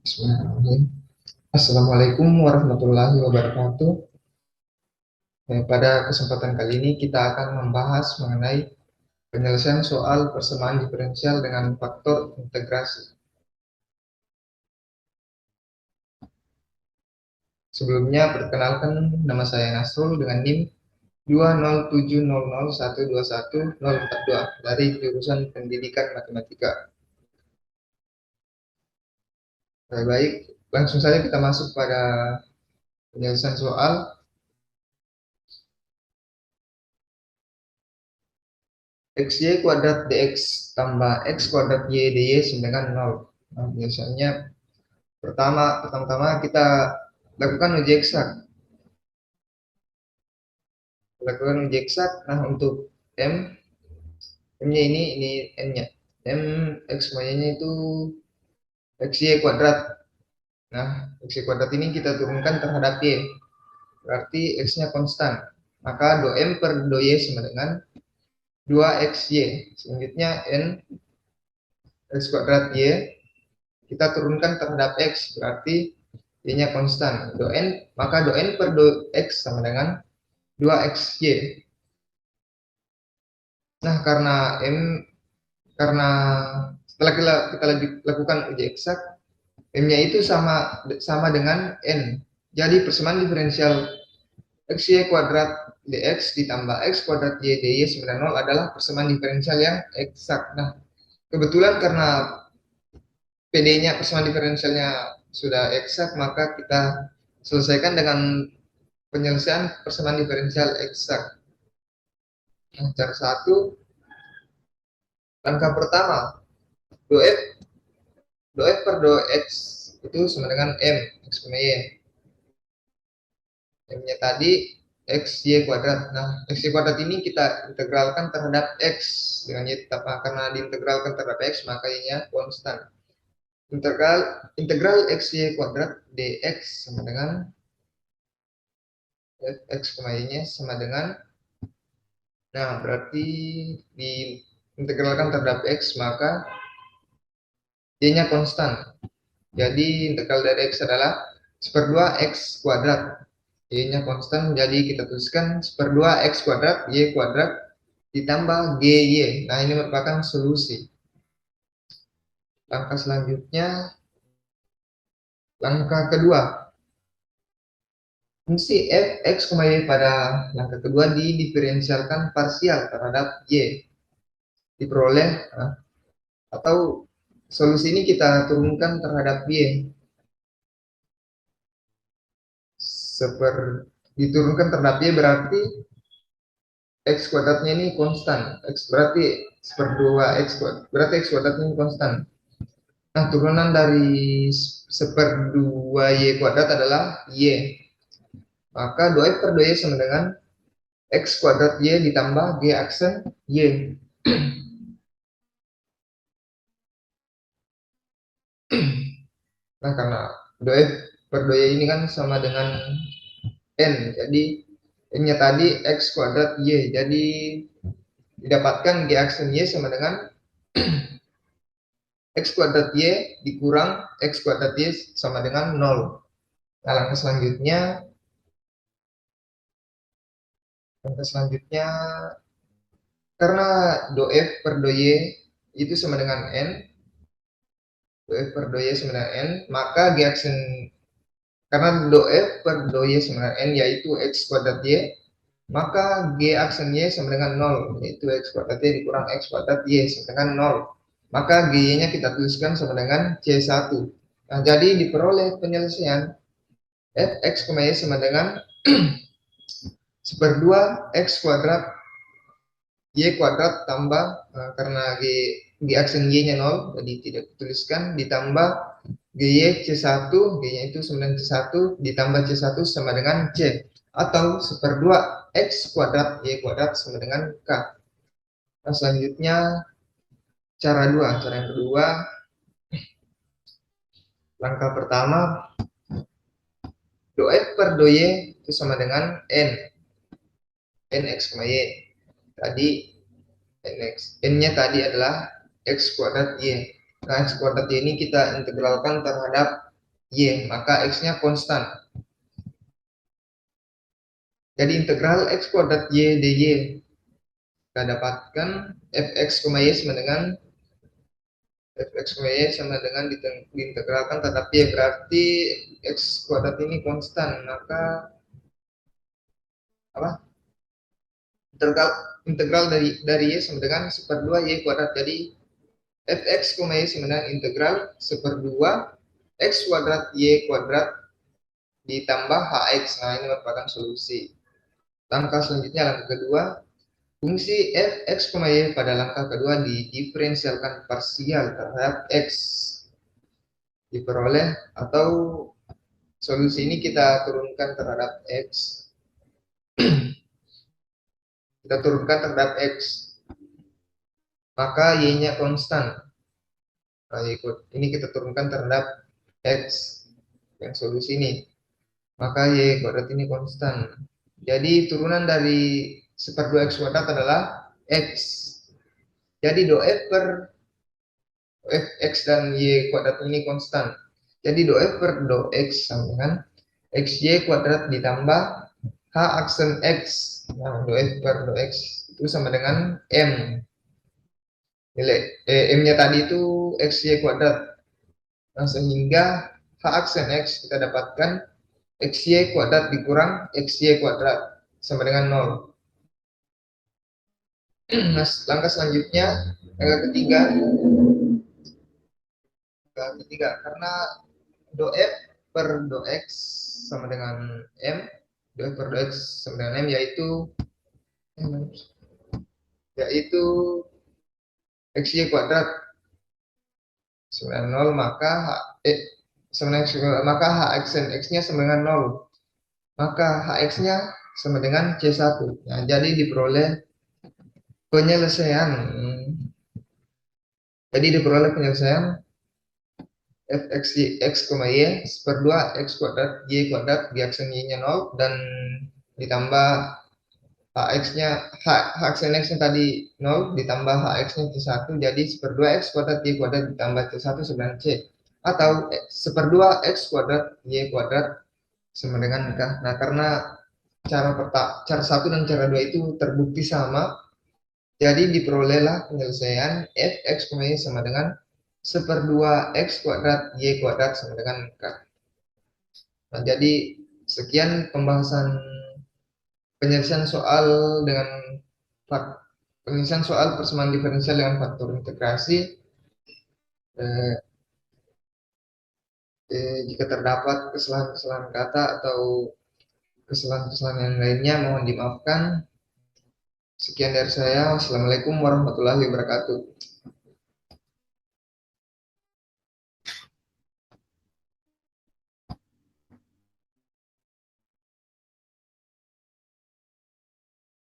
Bismillahirrahmanirrahim. Assalamualaikum warahmatullahi wabarakatuh. Pada kesempatan kali ini kita akan membahas mengenai penyelesaian soal persamaan diferensial dengan faktor integrasi. Sebelumnya, perkenalkan nama saya Nasrul dengan NIM 20700121042 dari jurusan Pendidikan Matematika. Baik, langsung saja kita masuk pada penyelesaian soal. XY kuadrat dx tambah x kuadrat y dy sama dengan 0. Nah, biasanya pertama-tama kita lakukan uji eksak. Nah, untuk m-nya ini n-nya. M x y-nya itu xy kuadrat. Nah, xy kuadrat ini kita turunkan terhadap y. Berarti x-nya konstan. Maka do m per do y sama dengan 2xy. Selanjutnya n x kuadrat y kita turunkan terhadap x, berarti y-nya konstan. Maka do n per do x sama dengan 2xy. Nah, karena setelah kita lakukan uji eksak, m-nya itu sama dengan n. Jadi persamaan diferensial xy kuadrat dx ditambah x kuadrat y dy sama dengan 0 adalah persamaan diferensial yang eksak. Nah, kebetulan karena PD-nya persamaan diferensialnya sudah eksak, maka kita selesaikan dengan penyelesaian persamaan diferensial eksak. Nah, cara satu, langkah pertama, do f per do x itu sama dengan m x y. M-nya tadi xy kuadrat. Nah, xy kuadrat ini kita integralkan terhadap x dengan y tetap. Karena diintegralkan terhadap x, maka y-nya konstan. Integral xy kuadrat dx sama dengan x, y-nya sama dengan, nah berarti diintegralkan terhadap x, maka y-nya konstan. Jadi integral dari x adalah 1/2 x kuadrat. Y-nya konstan, jadi kita tuliskan 1/2 x kuadrat y kuadrat ditambah gy. Nah, ini merupakan solusi. Langkah selanjutnya, langkah kedua, fungsi f x, y pada langkah kedua didiferensialkan parsial terhadap y. Diperoleh, atau solusi ini kita turunkan terhadap y. Diturunkan terhadap y berarti x kuadratnya ini konstan. X berarti 1/2 x kuadrat. Berarti x kuadratnya ini konstan. Nah, turunan dari 1/2 y kuadrat adalah y. Maka 2x per 2y sama dengan x kuadrat y ditambah g aksen y. Nah, karena 2x per 2y ini kan sama dengan n, jadi n-nya tadi x kuadrat y. Jadi didapatkan g aksen y sama dengan x kuadrat y dikurang x kuadrat y sama dengan 0. Nah, langkah selanjutnya, karena do f per do y itu sama dengan n, do f per do y sama dengan n, maka g aksen, karena do f per do y sama dengan n yaitu x kuadrat y, maka g aksen y sama dengan 0, yaitu x kuadrat y dikurang x kuadrat y sama dengan 0. Maka g-nya kita tuliskan sama dengan C1. Nah, jadi diperoleh penyelesaian f x, y sama dengan 1/2 x kuadrat y kuadrat tambah, karena g aksen y-nya 0, jadi tidak dituliskan, ditambah gy C1, g-nya itu 9 C1 ditambah C1 sama dengan C, atau 1/2 x kuadrat y kuadrat sama dengan K. Nah, selanjutnya cara yang kedua, langkah pertama, do f per do y itu sama dengan n x, y. Tadi n-nya tadi adalah x kuadrat y. Nah, x kuadrat y ini kita integralkan terhadap Y, maka X-nya konstan. Jadi integral X kuadrat Y dy. Kita dapatkan fx, y sama dengan fx, y sama dengan diintegralkan terhadap Y. Berarti X kuadrat ini konstan. Maka apa? Integral dari Y sama dengan 1/2 Y kuadrat. Jadi fx, y sama dengan integral 1/2 X kuadrat Y kuadrat ditambah hx. Nah, ini merupakan solusi. Langkah selanjutnya, langkah kedua, fungsi fx, y pada langkah kedua didiferensialkan parsial terhadap x. Diperoleh atau solusi ini kita turunkan terhadap x. Kita turunkan terhadap x. Maka y-nya konstan. Nah, ini kita turunkan terhadap x. Yang solusi ini. Maka y kuadrat ini konstan. Jadi turunan dari 1/2 x kuadrat adalah x. Jadi do f per fx dan y kuadrat ini konstan. Jadi do f per do x sama dengan xy kuadrat ditambah h aksen x. Nah, do f per do x itu sama dengan m. Nilai m-nya tadi itu xy kuadrat. Nah, sehingga h aksen x kita dapatkan xy kuadrat dikurang xy kuadrat sama dengan 0. Nah, langkah selanjutnya, langkah ketiga, karena do f per do x sama dengan m, do f per do x sama dengan m yaitu xy kuadrat sama dengan 0, maka maka h aksen x-nya sama dengan 0, maka hx-nya sama dengan c1. Nah, jadi diperoleh penyelesaian. Jadi diperoleh penyelesaian fx x, y 1/2 x kuadrat y kuadrat di aksen y-nya 0 dan ditambah hx-nya h aksen x-nya tadi 0 ditambah hx-nya c1, jadi 1/2 x kuadrat y kuadrat ditambah c1 sama dengan c, atau 1/2 x kuadrat y kuadrat sama dengan k. Nah, karena cara 1 dan cara 2 itu terbukti sama, jadi diperolehlah penyelesaian fx, y sama dengan 1/2 x kuadrat y kuadrat sama dengan k. Nah, jadi sekian pembahasan penyelesaian soal dengan penyelesaian soal persamaan diferensial dengan faktor integrasi. Jika terdapat kesalahan-kesalahan kata atau kesalahan-kesalahan yang lainnya, mohon dimaafkan. Sekian dari saya. Wassalamualaikum warahmatullahi wabarakatuh.